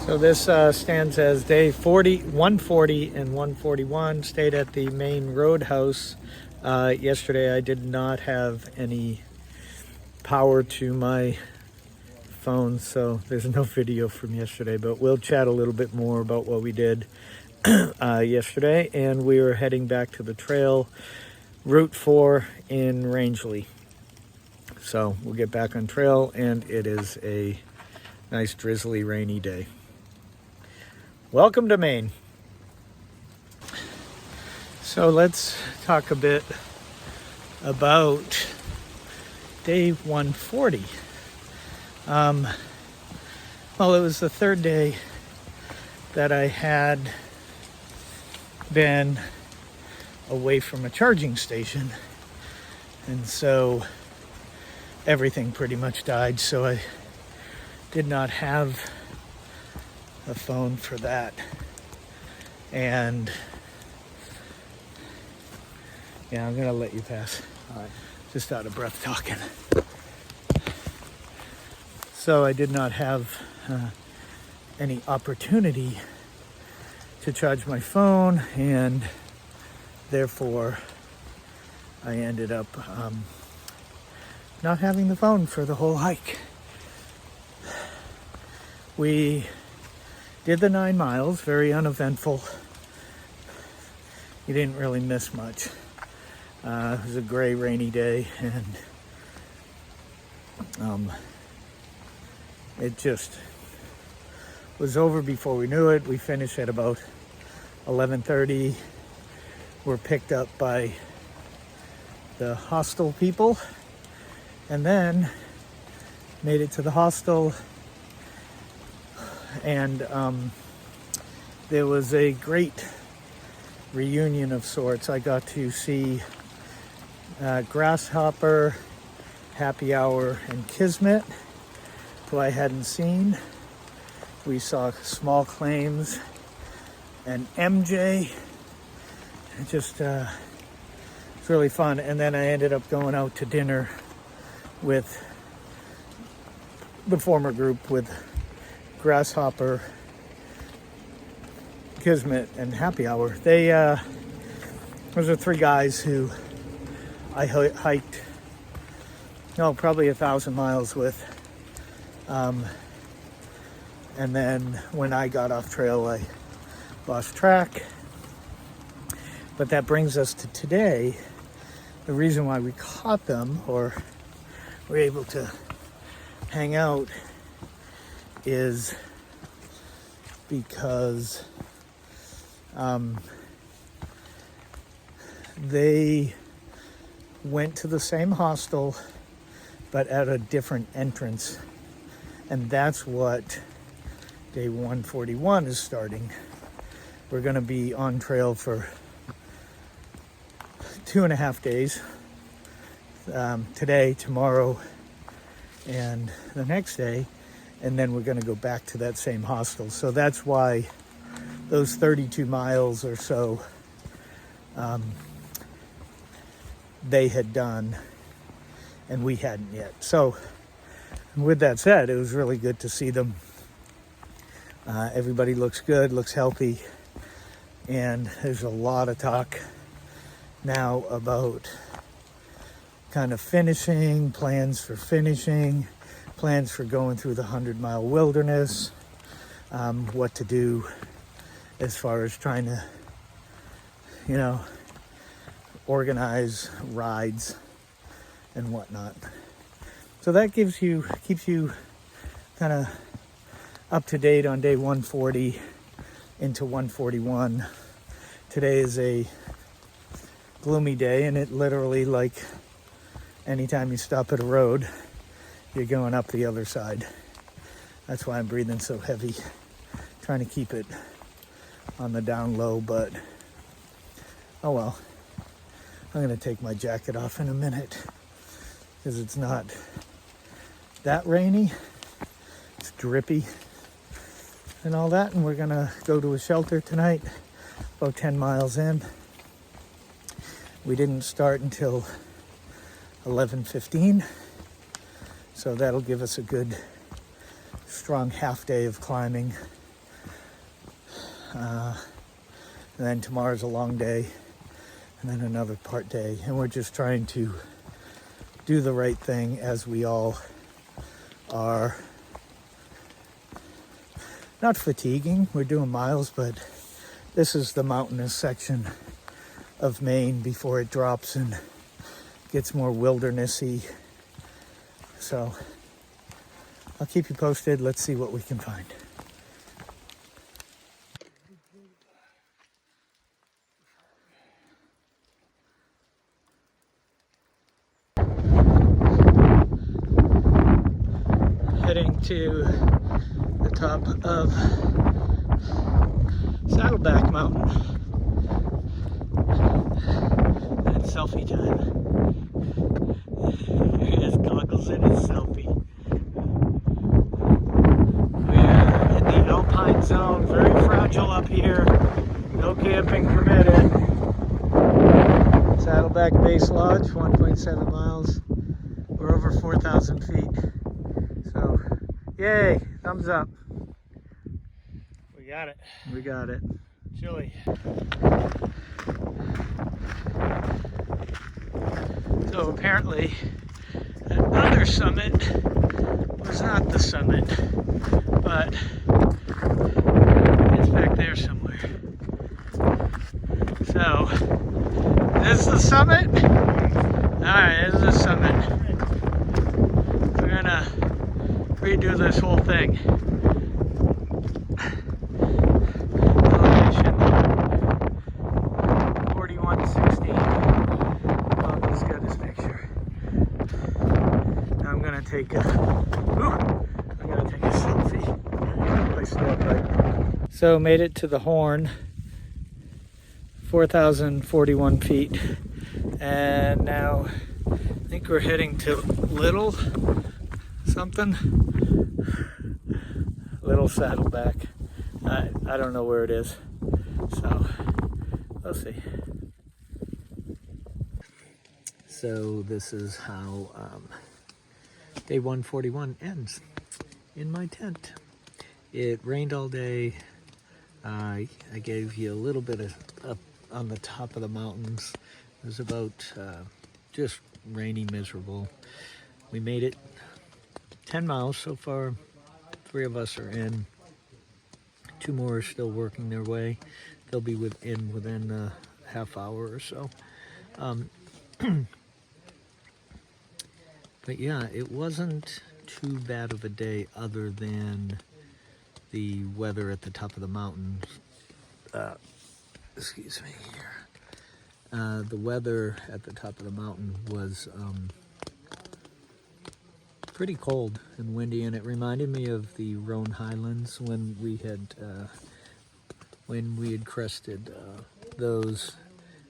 So this stands as day 140 and 141. Stayed at the main roadhouse. Yesterday I did not have any power to my phone, so there's no video from yesterday, but we'll chat a little bit more about what we did yesterday. And we were heading back to the trail, Route 4 in Rangeley. So we'll get back on trail, and it is a nice drizzly rainy day. Welcome to Maine. So let's talk a bit about day 140. Well, it was the third day that I had been away from a charging station, and so everything pretty much died, so I did not have a phone for that. And yeah, I'm gonna let you pass. All right. Just out of breath talking. So I did not have any opportunity to charge my phone, and therefore I ended up not having the phone for the whole hike. We did the 9 miles, very uneventful. You didn't really miss much. It was a gray, rainy day, and it just was over before we knew it. We finished at about 11:30. We're picked up by the hostel people, and then made it to the hostel, and there was a great reunion of sorts. I got to see Grasshopper, Happy Hour, and Kismet, who I hadn't seen. We saw Small Claims and MJ. It just it's really fun. And then I ended up going out to dinner with the former group, with Grasshopper, Kismet, and Happy Hour. Those are 3 guys who I hiked, probably 1,000 miles with. And then when I got off trail, I lost track. But that brings us to today. The reason why we caught them, or were able to hang out, is because they went to the same hostel but at a different entrance, and that's what day 141 is starting. We're going to be on trail for 2.5 days, today, tomorrow, and the next day, and then we're going to go back to that same hostel. So that's why those 32 miles or so they had done and we hadn't yet. So with that said, it was really good to see them. Everybody looks good, looks healthy, and there's a lot of talk now about kind of finishing, plans for going through the 100-mile wilderness, what to do as far as trying to, organize rides and whatnot. So that keeps you kind of up to date on day 140 into 141. Today is a gloomy day, and it literally, like, anytime you stop at a road, you're going up the other side. That's why I'm breathing so heavy, trying to keep it on the down low, but oh well. I'm going to take my jacket off in a minute because it's not that rainy. It's drippy and all that, and we're going to go to a shelter tonight, about 10 miles in. We didn't start until 11:15, so that'll give us a good strong half day of climbing And then tomorrow's a long day, and then another part day. And we're just trying to do the right thing, as we all are. Not fatiguing, we're doing miles, but this is the mountainous section of Maine before it drops and gets more wildernessy. So I'll keep you posted. Let's see what we can find. Heading to the top of Saddleback Mountain. And it's selfie time. He has goggles in his selfie. We're in the Alpine zone, very fragile up here. No camping permitted. Saddleback Base Lodge, 1.7 miles. We're over 4,000 feet. So, yay, thumbs up. We got it. We got it. Chilly. So apparently, that other summit was not the summit, but it's back there somewhere. So, this is the summit? Alright, this is the summit. We're gonna redo this whole thing. Elevation 4160. Oh, he's got his picture. Now I'm gonna take a selfie. I step right. So made it to the Horn, 4,041 feet, and now I think we're heading to Little Saddleback. I don't know where it is, so we'll see. So this is how day 141 ends in my tent. It rained all day. I gave you a little bit of up on the top of the mountains. It was about just rainy, miserable. We made it 10 miles so far. 3 of us are in. 2 more are still working their way. They'll be within a half hour or so. But yeah, it wasn't too bad of a day, other than the weather at the top of the mountains. Excuse me here. The weather at the top of the mountain was pretty cold and windy, and it reminded me of the Roan Highlands when we had crested those.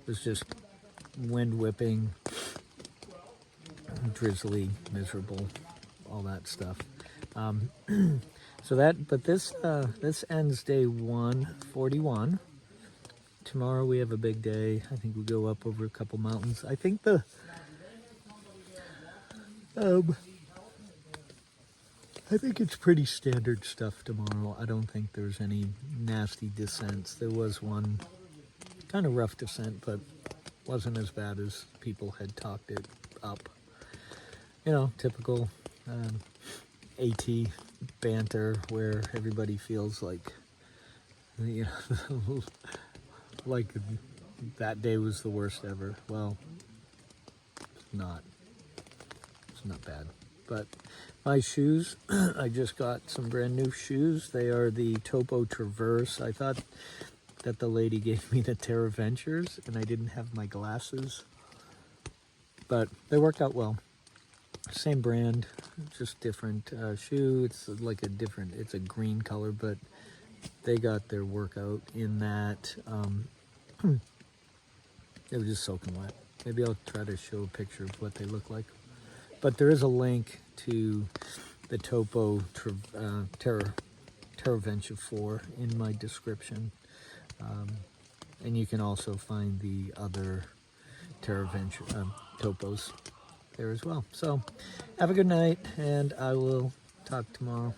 It was just wind whipping, drizzly, miserable, all that stuff. But this ends day 141. Tomorrow we have a big day. I think we go up over a couple mountains. I think it's pretty standard stuff tomorrow. I don't think there's any nasty descents. There was one kind of rough descent, but wasn't as bad as people had talked it up. You know, typical AT banter where everybody feels like, you know, like that day was the worst ever. Well, it's not bad. But my shoes, I just got some brand new shoes. They are the Topo Traverse. I thought that the lady gave me the Terraventures and I didn't have my glasses, but they worked out well. Same brand, just different shoe. It's like it's a green color, but they got their workout in that they were just soaking wet. Maybe I'll try to show a picture of what they look like. But there is a link to the Topo Terraventure 4 in my description. And you can also find the other Terraventure Topos there as well. So have a good night, and I will talk tomorrow.